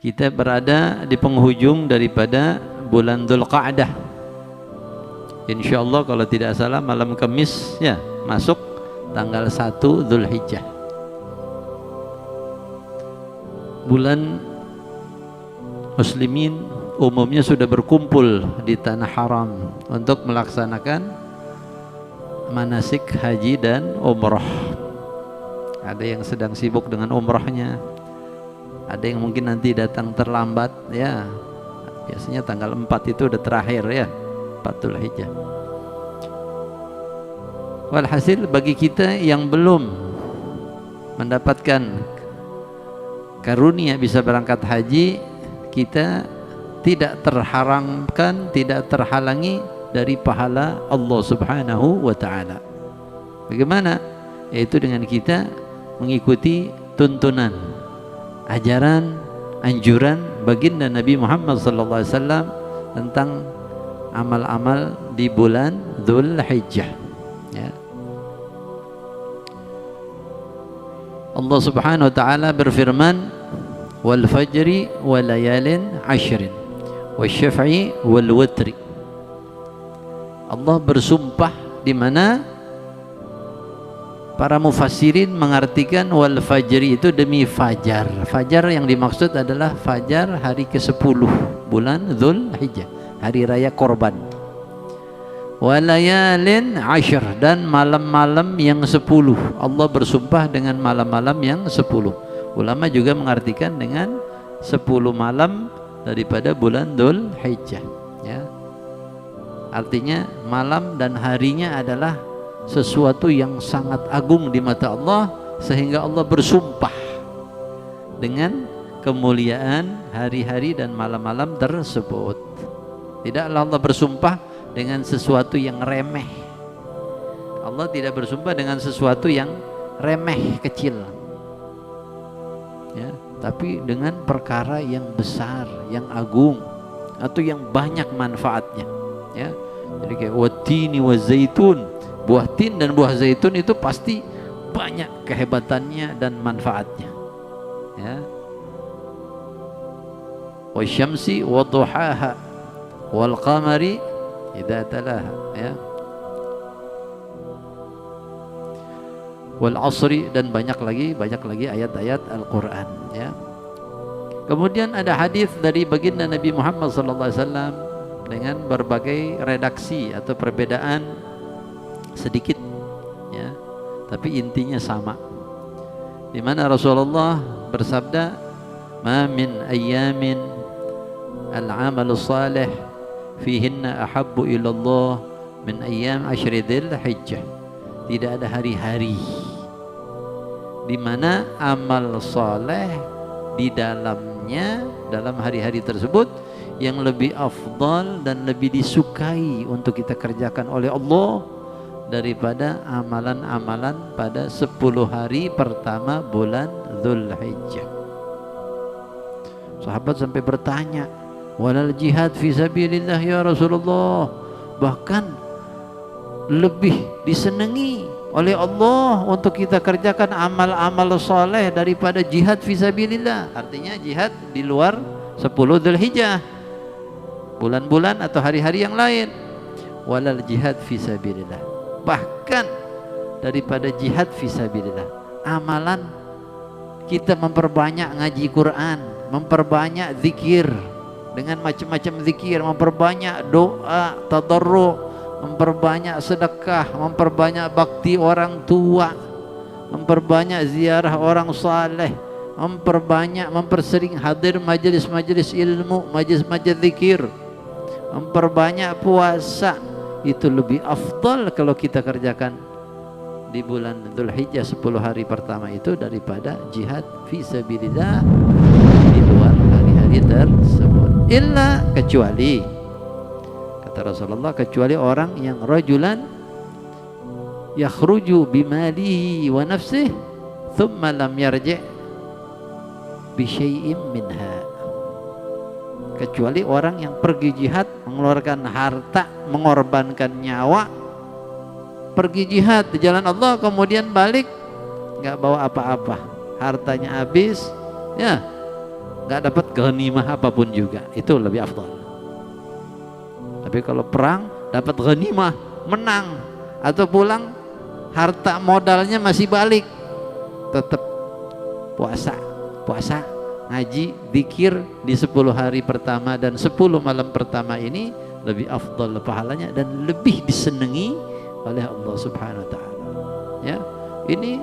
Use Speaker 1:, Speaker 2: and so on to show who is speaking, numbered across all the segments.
Speaker 1: Kita berada di penghujung daripada bulan Dzulqa'dah. Insyaallah kalau tidak salah malam Kamis ya, masuk tanggal 1 Dzulhijjah. Bulan muslimin umumnya sudah berkumpul di tanah haram untuk melaksanakan manasik haji dan umrah. Ada yang sedang sibuk dengan umrahnya, ada yang mungkin nanti datang terlambat ya. Biasanya tanggal 4 itu udah terakhir ya, 4 Dzulhijjah. Walhasil bagi kita yang belum mendapatkan karunia bisa berangkat haji, kita tidak terharamkan, tidak terhalangi dari pahala Allah Subhanahu wa ta'ala. Bagaimana? Yaitu dengan kita mengikuti tuntunan, ajaran, anjuran baginda Nabi Muhammad SAW tentang amal-amal di bulan Dzulhijjah ya. Allah Subhanahu wa ta'ala berfirman, wal fajri wa layalin ashrin wasyaf'i wal watri. Allah bersumpah, di mana para mufassirin mengartikan wal fajri itu demi fajar. Fajar yang dimaksud adalah fajar hari ke-10 bulan Dzulhijjah, hari raya korban. Walayalin ashr, dan malam-malam yang 10. Allah bersumpah dengan malam-malam yang 10. Ulama juga mengartikan dengan 10 malam daripada bulan Dzulhijjah ya. Artinya malam dan harinya adalah sesuatu yang sangat agung di mata Allah, sehingga Allah bersumpah dengan kemuliaan hari-hari dan malam-malam tersebut. Tidaklah Allah bersumpah dengan sesuatu yang remeh. Allah tidak bersumpah dengan sesuatu yang remeh, kecil ya, tapi dengan perkara yang besar, yang agung, atau yang banyak manfaatnya ya. Jadi kayak watini wa zaitun, buah tin dan buah zaitun itu pasti banyak kehebatannya dan manfaatnya ya. Wasyamsi wa duhaha wal qamari idza talaha ya, wal asri, dan banyak lagi ayat-ayat Al-Qur'an ya. Kemudian ada hadis dari baginda Nabi Muhammad SAW dengan berbagai redaksi atau perbedaan sedikit ya, tapi intinya sama, di mana Rasulullah bersabda, ma min ayyamin al-amalu salih fihinna ahabbu ilallah min ayyam ashri Dzulhijjah. Tidak ada hari-hari di mana amal saleh di dalamnya, dalam hari-hari tersebut, yang lebih afdal dan lebih disukai untuk kita kerjakan oleh Allah daripada amalan-amalan pada 10 hari pertama bulan Dzulhijjah. Sahabat sampai bertanya, walal jihad fi sabilillah ya Rasulullah, bahkan lebih disenangi oleh Allah untuk kita kerjakan amal-amal soleh daripada jihad fi sabilillah. Artinya jihad di luar 10 Dzulhijjah, bulan-bulan atau hari-hari yang lain. Walal jihad fi sabilillah, bahkan daripada jihad fi sabilillah, amalan kita memperbanyak ngaji Quran, memperbanyak zikir dengan macam-macam zikir, memperbanyak doa tadarru, memperbanyak sedekah, memperbanyak bakti orang tua, memperbanyak ziarah orang saleh, mempersering hadir majelis-majelis ilmu, majelis-majelis zikir, memperbanyak puasa. Itu lebih afdal kalau kita kerjakan di bulan Dzulhijjah 10 hari pertama itu daripada jihad fi sabilillah di luar hari-hari tersebut. Illa, kecuali, kata Rasulullah, kecuali orang yang rajulan yakhruju bimalihi wa nafsihi thumma lam yarji' bi syai'in minha. Kecuali orang yang pergi jihad, mengeluarkan harta, mengorbankan nyawa, pergi jihad di jalan Allah, kemudian balik nggak bawa apa-apa, hartanya habis ya, nggak dapat ghanimah apapun juga, itu lebih afdal. Tapi kalau perang dapat ghanimah, menang atau pulang harta modalnya masih balik, tetap puasa, ngaji, zikir di 10 hari pertama dan 10 malam pertama ini lebih afdal pahalanya dan lebih disenangi oleh Allah Subhanahu wa taala. Ya, ini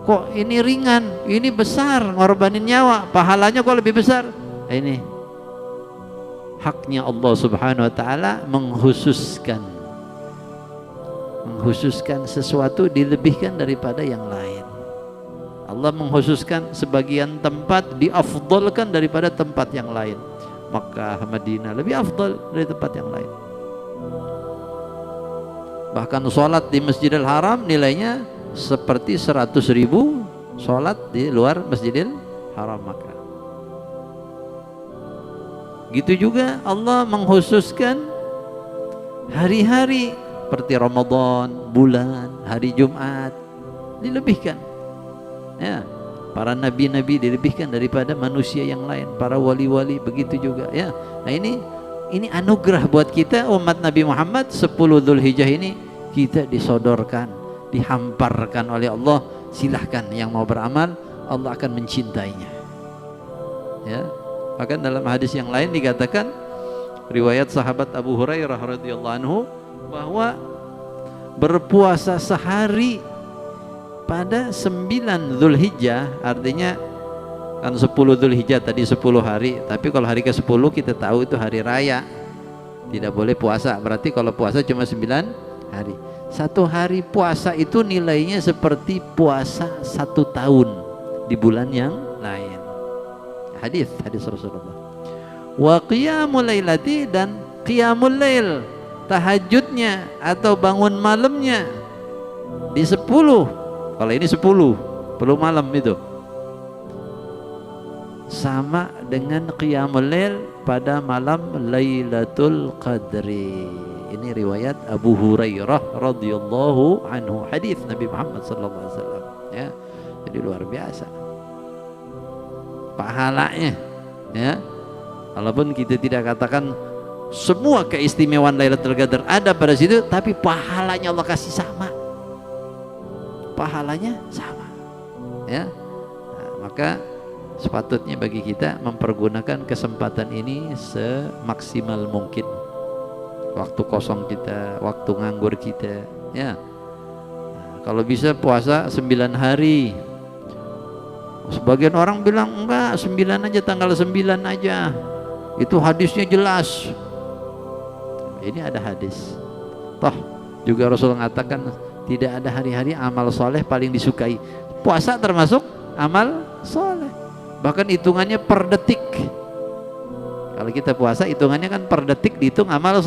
Speaker 1: kok ini ringan, ini besar, ngorbanin nyawa, pahalanya kok lebih besar. Ini haknya Allah Subhanahu wa taala menghususkan sesuatu dilebihkan daripada yang lain. Allah menghususkan sebagian tempat diafdalkan daripada tempat yang lain. Makkah, Madinah lebih afdal dari tempat yang lain. Bahkan sholat di Masjidil Haram nilainya seperti 100.000 sholat di luar Masjidil Haram Makkah. Gitu juga Allah menghususkan hari-hari seperti Ramadan, bulan, hari Jumat dilebihkan. Ya, para nabi-nabi dilebihkan daripada manusia yang lain, para wali-wali begitu juga. Ya, nah ini anugerah buat kita umat Nabi Muhammad. 10 Dzulhijjah ini kita disodorkan, dihamparkan oleh Allah. Silahkan yang mau beramal, Allah akan mencintainya. Ya, bahkan dalam hadis yang lain dikatakan, riwayat sahabat Abu Hurairah radhiyallahu anhu, bahwa berpuasa sehari pada 9 Dzulhijjah, artinya kan 10 Dzulhijjah tadi 10 hari, tapi kalau hari ke-10 kita tahu itu hari raya, tidak boleh puasa. Berarti kalau puasa cuma 9 hari. 1 hari puasa itu nilainya seperti puasa 1 tahun di bulan yang lain. Hadis Rasulullah. Wa qiyamul lailati, dan qiyamul lail, tahajudnya atau bangun malamnya di 10. Kalau ini 10 malam itu sama dengan qiyamul lail pada malam Lailatul Qadri. Ini riwayat Abu Hurairah radhiyallahu anhu, hadis Nabi Muhammad sallallahu alaihi wasallam. Ya, jadi luar biasa pahalanya. Ya, walaupun kita tidak katakan semua keistimewaan Lailatul Qadar ada pada situ, tapi pahalanya Allah kasih sama. Pahalanya sama. Ya. Nah, maka sepatutnya bagi kita mempergunakan kesempatan ini semaksimal mungkin. Waktu kosong kita, waktu nganggur kita, ya. Nah, kalau bisa puasa 9 hari. Sebagian orang bilang enggak, 9 aja, tanggal 9 aja. Itu hadisnya jelas. Ini ada hadis. Toh juga Rasul mengatakan tidak ada hari-hari amal soleh paling disukai. Puasa termasuk amal soleh. Bahkan hitungannya per detik. Kalau kita puasa hitungannya kan per detik, dihitung amal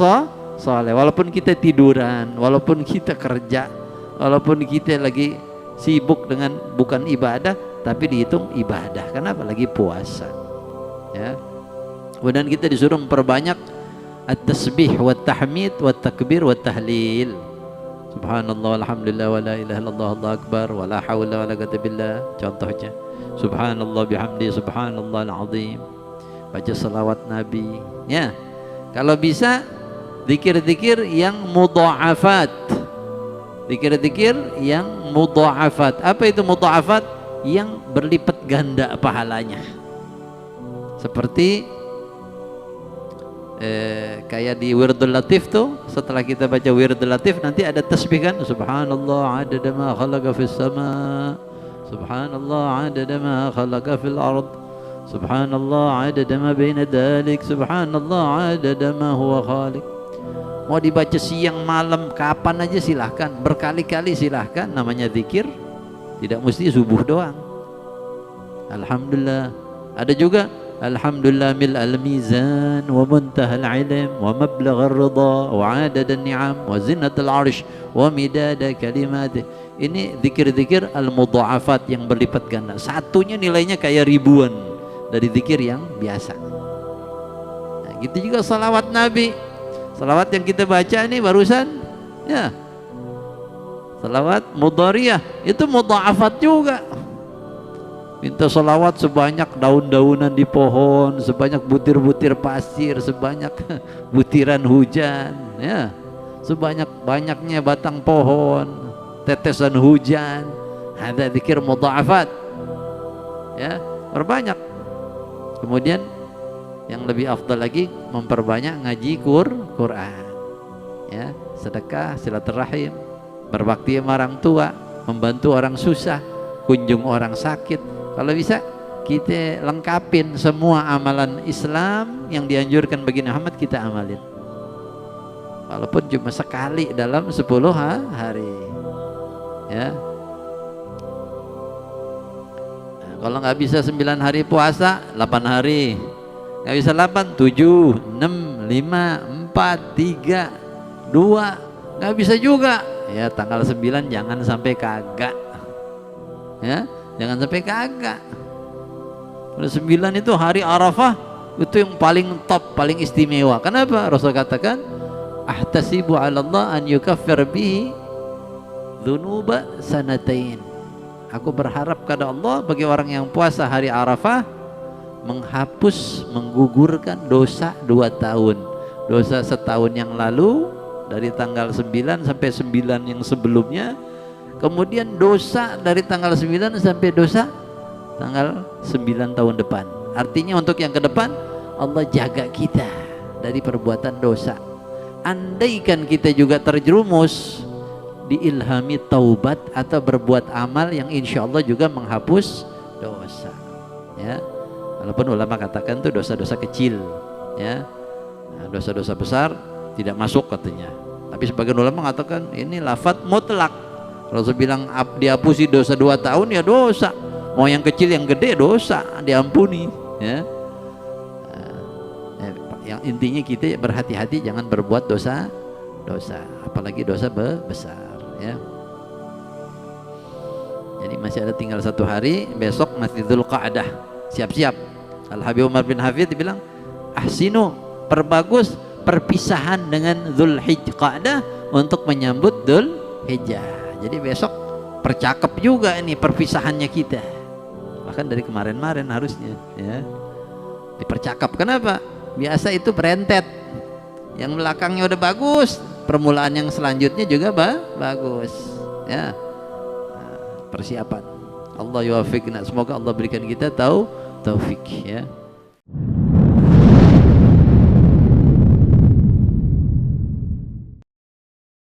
Speaker 1: soleh. Walaupun kita tiduran, walaupun kita kerja, walaupun kita lagi sibuk dengan bukan ibadah, tapi dihitung ibadah. Kenapa? Lagi puasa. Ya. Kemudian kita disuruh memperbanyak at-tasbih wa tahmid wa takbir wa tahlil. Subhanallah walhamdulillah wa la ilaha illallah Allahu akbar wa la haula wa la quwwata billah. Contohnya subhanallah bihamdi subhanallahal azim. Baca salawat Nabi. Ya. Kalau bisa zikir-zikir yang mudha'afat. Zikir-zikir yang mudha'afat. Apa itu mudha'afat? Yang berlipat ganda pahalanya. Seperti kayak di Wirdul Latif tuh, setelah kita baca Wirdul Latif nanti ada tasbih kan, subhanallah adada ma khalaqa fis sama, subhanallah adada ma khalaqa fil ard, subhanallah adada ma baina dalik, subhanallah adada ma huwa khaliq. Mau dibaca siang malam kapan aja silahkan, berkali-kali silahkan, namanya zikir. Tidak mesti subuh doang. Alhamdulillah. Ada juga alhamdulillah mil al-mizan wa muntahal ilm wa mablagh ar-ridha wa adad an-ni'am wa zinat al-arsh wa midad kalimatih. Ini zikir-zikir al-mudha'afat yang berlipat ganda. Satunya nilainya kayak ribuan dari zikir yang biasa. Nah, gitu juga salawat Nabi. Salawat yang kita baca ini barusan, ya. Salawat mudhariyah itu mudha'afat juga. Minta sholawat sebanyak daun-daunan di pohon, sebanyak butir-butir pasir, sebanyak butiran hujan, ya, sebanyak-banyaknya batang pohon, tetesan hujan. Ada zikir mudha'afat, ya, perbanyak. Kemudian yang lebih afdal lagi, memperbanyak ngaji Quran, ya, sedekah, silaturahim, berbakti sama orang tua, membantu orang susah, kunjung orang sakit. Kalau bisa kita lengkapin semua amalan Islam yang dianjurkan bagi Muhammad, kita amalin, walaupun cuma sekali dalam 10 hari, ya. Nah, kalau nggak bisa 9 hari puasa, 8 hari. Nggak bisa 8, 7, 6, 5, 4, 3, 2. Nggak bisa juga, ya tanggal 9 jangan sampai kagak, ya, jangan sampai kagak. Udah 9 itu hari Arafah, itu yang paling top, paling istimewa. Kenapa? Rasul katakan, ahtasibu 'ala Allah an yukaffir bihi dzunuba sanatain. Aku berharap kepada Allah bagi orang yang puasa hari Arafah menghapus, menggugurkan dosa 2 tahun. Dosa setahun yang lalu dari tanggal 9 sampai 9 yang sebelumnya. Kemudian dosa dari tanggal 9 sampai dosa tanggal 9 tahun depan. Artinya untuk yang ke depan Allah jaga kita dari perbuatan dosa. Andaikan kita juga terjerumus, diilhami taubat atau berbuat amal yang insya Allah juga menghapus dosa, ya. Walaupun ulama katakan itu dosa-dosa kecil, ya. Nah, dosa-dosa besar tidak masuk katanya. Tapi sebagian ulama mengatakan ini lafadz mutlak. Rasul bilang dihapusi dosa 2 tahun, ya dosa. Mau yang kecil yang gede dosa diampuni, ya. Yang intinya kita berhati-hati jangan berbuat dosa, apalagi dosa besar, ya. Jadi masih ada tinggal 1 hari, besok masih Dzulqa'dah. Siap-siap. Al Habib Umar bin Hafidh bilang, ahsinu, perbagus perpisahan dengan Dzulqa'dah untuk menyambut Dzulhijjah. Jadi besok percakap juga ini perpisahannya kita. Bahkan dari kemarin-kemarin harusnya, ya, dipercakap. Kenapa? Biasa itu berentet. Yang belakangnya udah bagus, permulaan yang selanjutnya juga bagus, ya. Nah, persiapan. Allah yuwafiqna. Semoga Allah berikan kita taufik, ya.